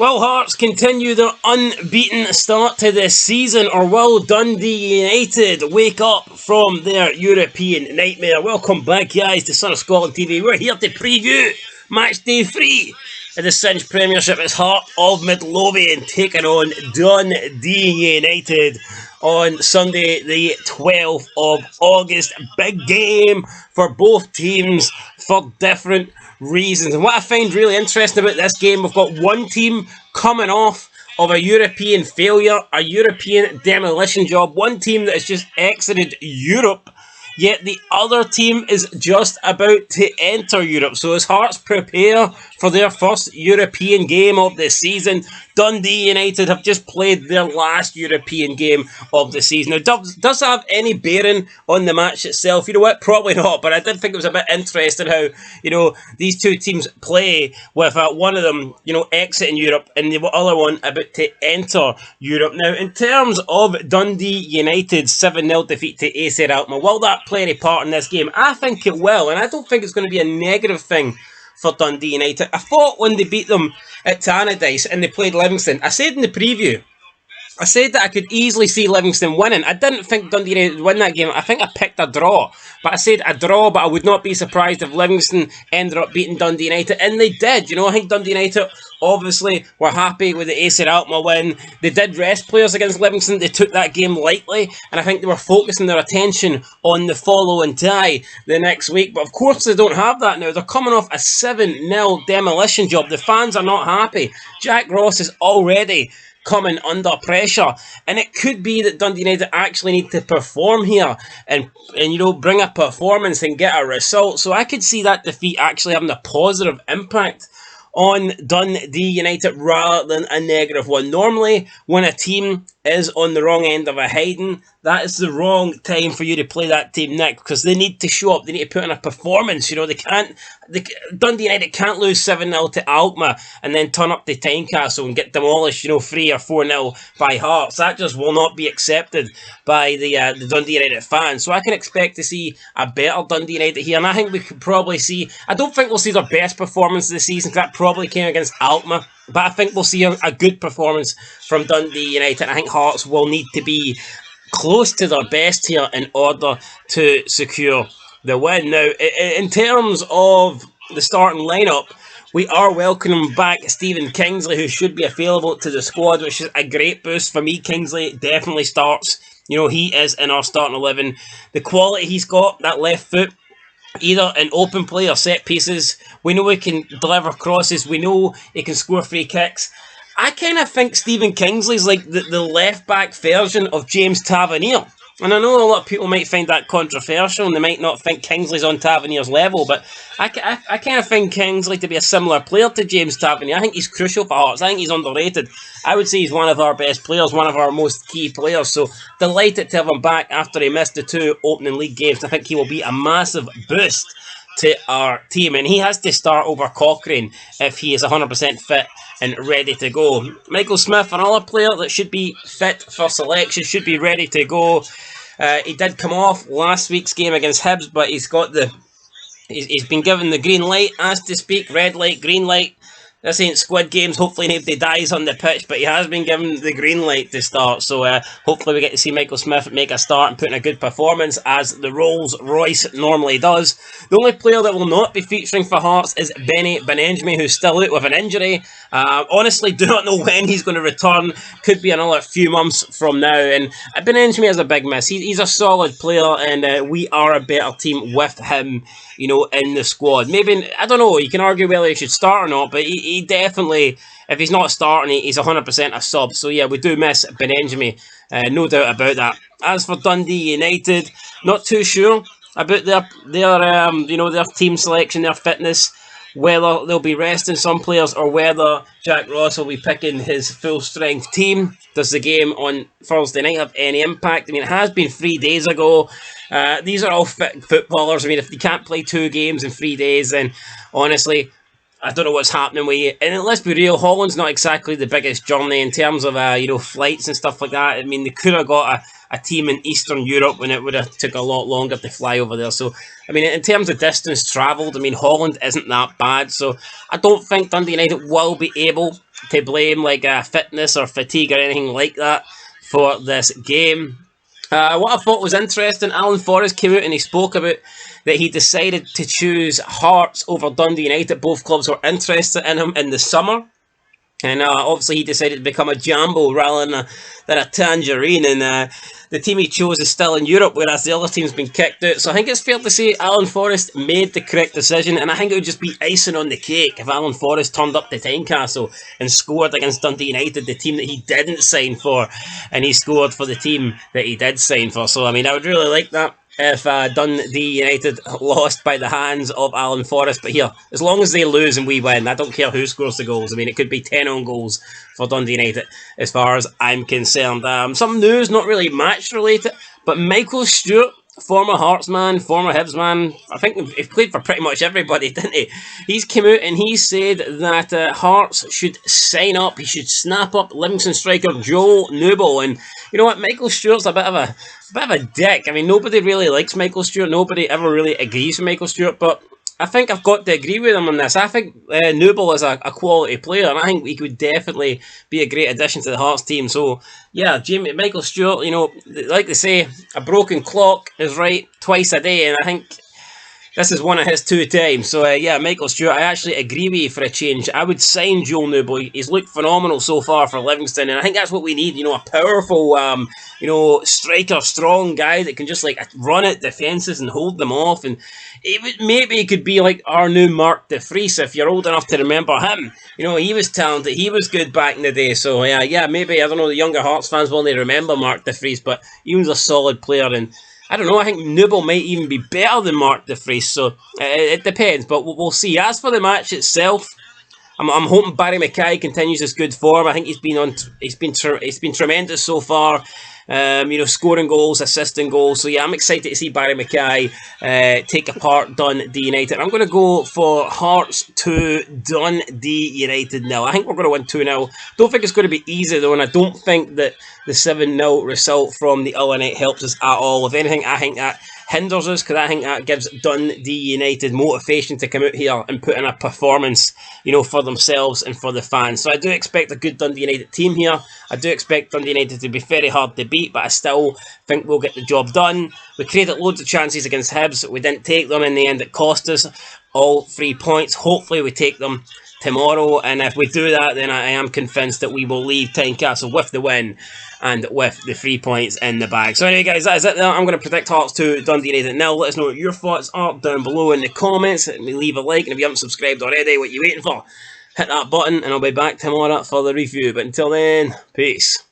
Will Hearts continue their unbeaten start to this season, or will Dundee United wake up from their European nightmare? Welcome back, guys, to Son of Scotland TV. We're here to preview match day 3 of the Cinch Premiership. It's Heart of Midlothian taking on Dundee United on Sunday the 12th of August. Big game for both teams for different reasons. And what I find really interesting about this game, we've got one team coming off of a European failure, a European demolition job, one team that has just exited Europe, yet the other team is just about to enter Europe. So as Hearts prepare for their first European game of the season, Dundee United have just played their last European game of the season. Now, does it have any bearing on the match itself? You know what? Probably not, but I did think it was a bit interesting how, these two teams play with one of them, exiting Europe and the other one about to enter Europe. Now, in terms of Dundee United's 7-0 defeat to AC Alkmaar, will that play any part in this game? I think it will, and I don't think it's going to be a negative thing for Dundee United. I thought when they beat them at TYNECASTLE and they played Livingston, I said in the preview, I said that I could easily see Livingston winning. I didn't think Dundee United would win that game. I think I picked a draw. But I said a draw, but I would not be surprised if Livingston ended up beating Dundee United. And they did. I think Dundee United obviously were happy with the AC Alkmaar win. They did rest players against Livingston. They took that game lightly. And I think they were focusing their attention on the following tie the next week. But of course they don't have that now. They're coming off a 7-0 demolition job. The fans are not happy. Jack Ross is already coming under pressure, and it could be that Dundee United actually need to perform here and bring a performance and get a result. So I could see that defeat actually having a positive impact on Dundee United rather than a negative one. Normally, when a team is on the wrong end of a hiding, that is the wrong time for you to play that team next, because they need to show up, they need to put in a performance. Dundee United can't lose 7-0 to Alkmaar and then turn up to Tynecastle and get demolished, 3 or 4-0 by Hearts. That just will not be accepted by the Dundee United fans. So I can expect to see a better Dundee United here, and I think we could probably see, I don't think we'll see their best performance of the season, because that probably came against Alkmaar, but I think we'll see a good performance from Dundee United. I think Hearts will need to be close to their best here in order to secure the win. Now, in terms of the starting lineup, we are welcoming back Stephen Kingsley, who should be available to the squad, which is a great boost for me. Kingsley definitely starts. He is in our starting 11. The quality he's got, that left foot, either in open play or set pieces. We know he can deliver crosses. We know he can score free kicks. I kind of think Stephen Kingsley's like the left-back version of James Tavernier. And I know a lot of people might find that controversial and they might not think Kingsley's on Tavernier's level, but I kind of find Kingsley to be a similar player to James Tavernier. I think he's crucial for Hearts. I think he's underrated. I would say he's one of our best players, one of our most key players. So delighted to have him back after he missed the 2 opening league games. I think he will be a massive boost to our team, and he has to start over Cochrane if he is 100% fit and ready to go. Michael Smith, another player that should be fit for selection, should be ready to go. He did come off last week's game against Hibs, but he's been given the green light, as to speak. Red light, green light. This ain't Squid Games. Hopefully nobody dies on the pitch, but he has been given the green light to start. So hopefully we get to see Michael Smith make a start and put in a good performance, as the Rolls Royce normally does. The only player that will not be featuring for Hearts is Benny Benenjmi, who's still out with an injury. Honestly, do not know when he's going to return. Could be another few months from now. And Benenjmi is a big miss. He's a solid player, and we are a better team with him, in the squad. Maybe, I don't know, you can argue whether he should start or not, but he definitely, if he's not starting, he's 100% a sub. So yeah, we do miss Benenjmi, no doubt about that. As for Dundee United, not too sure about their team selection, their fitness, whether they'll be resting some players or whether Jack Ross will be picking his full-strength team. Does the game on Thursday night have any impact? I mean, it has been 3 days ago. These are all fit footballers. I mean, if you can't play 2 games in 3 days, then honestly, I don't know what's happening with you. And let's be real, Holland's not exactly the biggest journey in terms of flights and stuff like that. I mean, they could have got a team in Eastern Europe when it would have took a lot longer to fly over there. So, I mean, in terms of distance travelled, I mean, Holland isn't that bad. So, I don't think Dundee United will be able to blame like fitness or fatigue or anything like that for this game. What I thought was interesting, Alan Forrest came out and he spoke about that he decided to choose Hearts over Dundee United. Both clubs were interested in him in the summer. And obviously he decided to become a Jambo rather than a Tangerine. And the team he chose is still in Europe, whereas the other team's been kicked out. So I think it's fair to say Alan Forrest made the correct decision. And I think it would just be icing on the cake if Alan Forrest turned up to Tynecastle and scored against Dundee United, the team that he didn't sign for. And he scored for the team that he did sign for. So, I mean, I would really like that if Dundee United lost by the hands of Alan Forrest. But here, as long as they lose and we win, I don't care who scores the goals. I mean, it could be 10 own goals for Dundee United as far as I'm concerned. Some news, not really match related, but Michael Stewart, former Hearts man, former Hibs man, I think he played for pretty much everybody, didn't he? He's come out and he said that Hearts should sign up, he should snap up Livingston striker Joe Newble. And you know what, Michael Stewart's a bit of a dick. I mean, nobody really likes Michael Stewart, nobody ever really agrees with Michael Stewart, but I think I've got to agree with him on this. I think Newble is a quality player, and I think he could definitely be a great addition to the Hearts team. So, yeah, Michael Stewart, you know, like they say, a broken clock is right twice a day, and I think this is one of his 2 times. So, yeah, Michael Stewart, I actually agree with you for a change. I would sign Joel Newble. He's looked phenomenal so far for Livingston, and I think that's what we need, you know, a powerful, you know, striker, strong guy that can just, like, run at defences and hold them off. And maybe it could be like our new Mark de Vries, if you're old enough to remember him. You know, he was talented. He was good back in the day. So, yeah, maybe, I don't know, the younger Hearts fans will only remember Mark de Vries, but he was a solid player. And I don't know, I think Newble might even be better than Mark de Vries, so it depends, but we'll see. As for the match itself, I'm hoping Barry Mackay continues his good form. I think he's been tremendous so far. You know, scoring goals, assisting goals. So yeah, I'm excited to see Barry Mackay take apart Dundee United. I'm going to go for Hearts 2, Dundee United 0. I think we're going to win 2-0. Don't think it's going to be easy though, and I don't think that the 7-0 result from the other night helps us at all. If anything, I think that hinders us, because I think that gives Dundee United motivation to come out here and put in a performance, you know, for themselves and for the fans. So I do expect a good Dundee United team here. I do expect Dundee United to be very hard to beat, but I still think we'll get the job done. We created loads of chances against Hibs. We didn't take them in the end. It cost us all 3 points. Hopefully we take them tomorrow, and if we do that, then I am convinced that we will leave Tynecastle with the win and with the 3 points in the bag. So anyway guys, that is it there. I'm going to predict Hearts 2, Dundee United. Now let us know what your thoughts are down below in the comments. Leave a like, and if you haven't subscribed already, what are you waiting for? Hit that button, and I'll be back tomorrow for the review. But until then, peace.